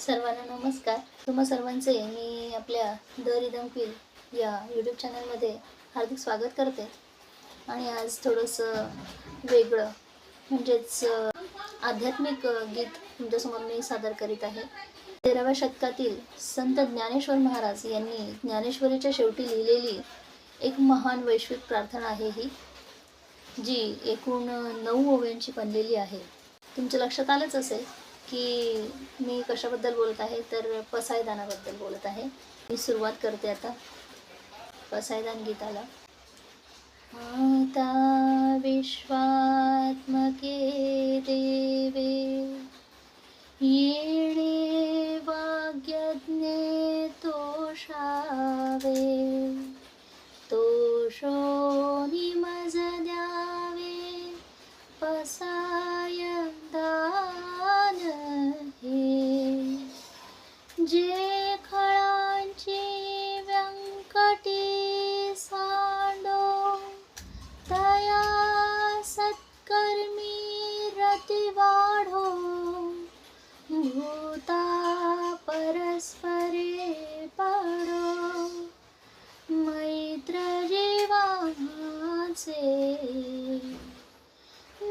सर्वांना नमस्कार. तुम्हा सर्वांचे मी आपल्या द रिदम फील या यूट्यूब चॅनलमध्ये हार्दिक स्वागत करते. आणि आज थोडंसं वेगळं म्हणजेच आध्यात्मिक गीत तुमच्यासमोर मी सादर करीत आहे. 13व्या शतकातील संत ज्ञानेश्वर महाराज यांनी ज्ञानेश्वरीच्या शेवटी लिहिलेली एक महान वैश्विक प्रार्थना आहे ही, जी एकूण 9 ओव्यांची बनलेली आहे. तुमच्या लक्षात आलंच असेल की मी कशाबद्दल बोलत आहे, तर पसायदानाबद्दल बोलत आहे. मी सुरुवात करते आता पसायदान गीताला. आता विश्वात्मके देवे येणे वाग्यज्ञे तोषावे, तोषो निमज द्यावे पसायदान हे. जे खळांची व्यंकटी सांडो, तया सत्कर्मी रती वाढो. भूता परस्परे पडो, मैत्र जीवाचे.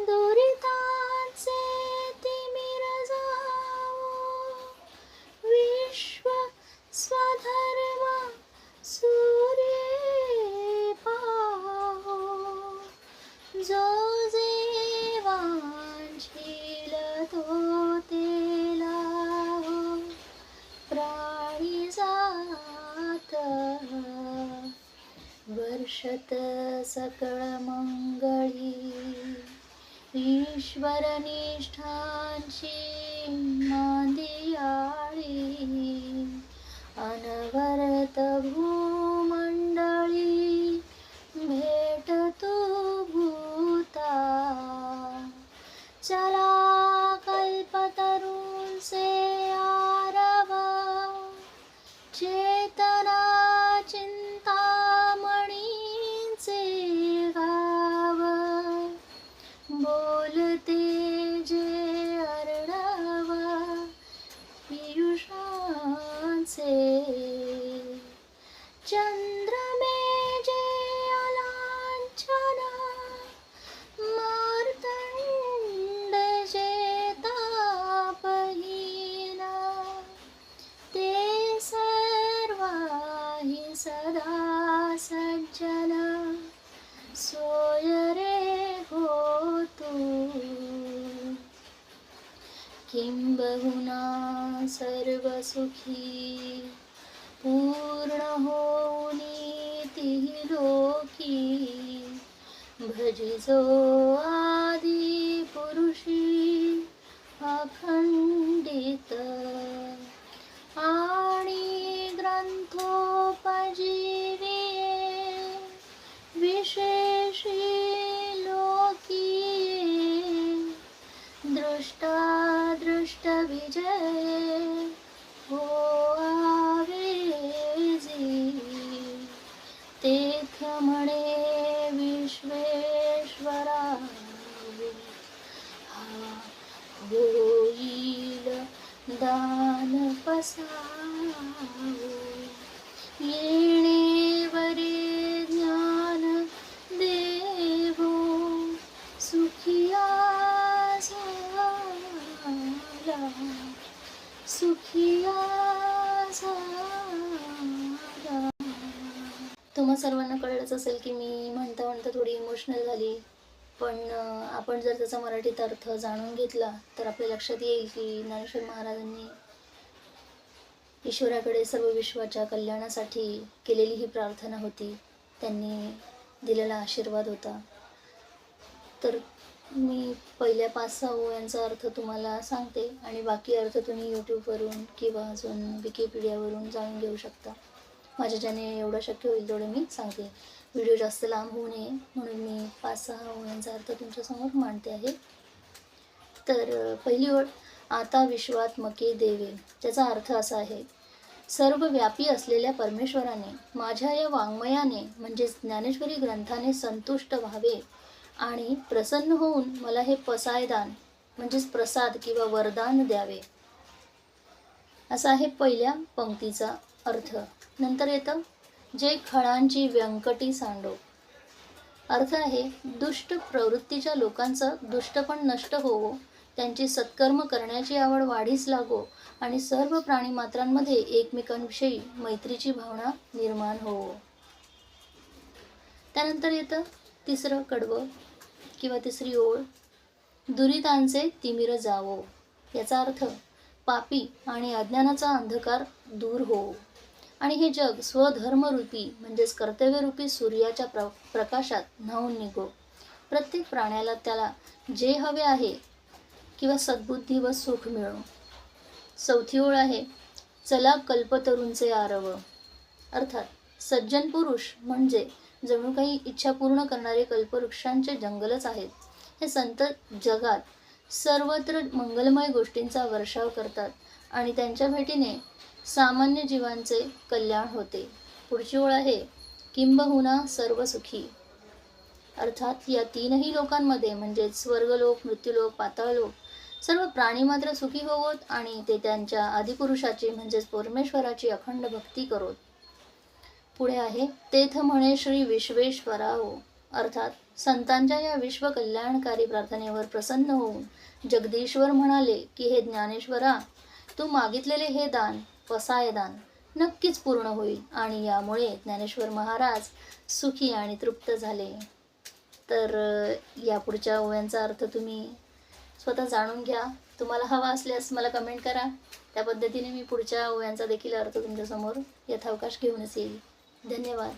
दुरितांचे तिमिर जावो, विश्व स्वधर्म सूर्ये पाहो. जो जे वांछील तो ते लाहो, प्राणी जात वर्षत सकळ मंगळी. ईश्वर निष्ठांची मांदियाळी, अनवरत भूमंडळी. भेट तू भूता, चला कल्पतरूंचे आरवा. चेतना चिंतामणींचे गाव, बोलते जे अर्णवा पियुषांचे. चंद्रमे जे अलांछना, मार्तंड जे तापहीना. ते सर्वाही सदा सज्जन, सोय रे हो तू. किंबहुना सर्व सुखी, पूर्ण होऊनी तिहि लोकी. भजिजो आदि पुरुषी अखंडित, आणि ग्रंथोपजीविये विशेषी लोकीये. दृष्टादृष्ट विजय हो आवेजी. तेथ म्हणे विश्वेश्वरा, होईल दान पसावो. येणे वरे ज्ञान देवो, सुखिया झाला, सुखिया झाला. तुम्हा सर्वांना कळलंच असेल की मी म्हणता म्हणता थोडी इमोशनल झाली. पण आपण जर त्याचा मराठीत अर्थ जाणून घेतला तर आपल्या लक्षात येईल की ज्ञानेश्वर महाराजांनी ईश्वराकडे सर्व विश्वाच्या कल्याणासाठी केलेली ही प्रार्थना होती, त्यांनी दिलेला आशीर्वाद होता. तर मी पहिल्या 5-6 ओव्यांचा अर्थ तुम्हाला सांगते आणि बाकी अर्थ तुम्ही यूट्यूबवरून किंवा अजून विकिपीडियावरून जाणून घेऊ शकता. माझ्याच्याने एवढं शक्य होईल तेवढं मी सांगते. व्हिडिओ जास्त लांब होऊ नये म्हणून मी 5-6 ओव्यांचा अर्थ तुमच्यासमोर मांडते आहे. तर पहिली ओळ, आता विश्वात्मके देवे. त्याचा अर्थ असा आहे, सर्व व्यापी असलेल्या परमेश्वराने माझ्या या वाङ्मयाने म्हणजेच ज्ञानेश्वरी ग्रंथाने संतुष्ट व्हावे आणि प्रसन्न होऊन मला हे पसायदान म्हणजेच प्रसाद किंवा वरदान द्यावे. असा आहे पहिल्या पंक्तीचा अर्थ. नंतर येतं, जे खळांची व्यंकटी सांडो. अर्थ आहे, दुष्ट प्रवृत्तीच्या लोकांचं दुष्टपण नष्ट होवो, त्यांची सत्कर्म करण्याची आवड वाढीस लागो आणि सर्व प्राणीमात्रांमध्ये एकमेकांविषयी मैत्रीची भावना निर्माण होवो. त्यानंतर येतं तिसरं कडवं किंवा तिसरी ओळ, दुरितांचे तिमिर जावो. याचा अर्थ, पापी आणि अज्ञानाचा अंधकार दूर होवो आणि हे जग स्वधर्मरूपी म्हणजेच कर्तव्यरूपी सूर्याच्या प्रकाशात न्हावून निघो. प्रत्येक प्राण्याला त्याला जे हवे आहे किंवा सद्बुद्धी व सुख मिळो. चौथी ओळ आहे, चला कल्पतरूंचे आरव. अर्थात सज्जन पुरुष म्हणजे जणू काही इच्छा पूर्ण करणारे कल्पवृक्षांचे जंगलच आहेत. हे संत जगात सर्वत्र मंगलमय गोष्टींचा वर्षाव करतात आणि त्यांच्या भेटीने सामान्य जीवांचे कल्याण होते. पुढची ओळ आहे, किंबहुना सर्व सुखी. अर्थात या तीनही लोकांमध्ये म्हणजेच स्वर्गलोक, मृत्यूलोक, पाताळलोक सर्व प्राणी मात्र सुखी होवोत आणि ते त्यांच्या आदिपुरुषाची म्हणजेच परमेश्वराची अखंड भक्ती करोत. पुढे आहे, तेथ म्हणे श्री विश्वेश्वराओ. अर्थात संतांच्या या विश्व कल्याणकारी प्रार्थनेवर प्रसन्न होऊन जगदीश्वर म्हणाले की हे ज्ञानेश्वरा, तू मागितलेले हे दान पसाय दान नक्कीच पूर्ण होईल आणि यामुळे ज्ञानेश्वर महाराज सुखी आणि तृप्त झाले. तर या पुढच्या ओव्यांचा अर्थ तुम्ही स्वतः जाणून घ्या. तुम्हाला हवा असल्यास मला कमेंट करा. त्या पद्धतीने मी पुढच्या ओव्यांचा देखील अर्थ तुमच्यासमोर यथावकाश घेऊनच येईल. धन्यवाद.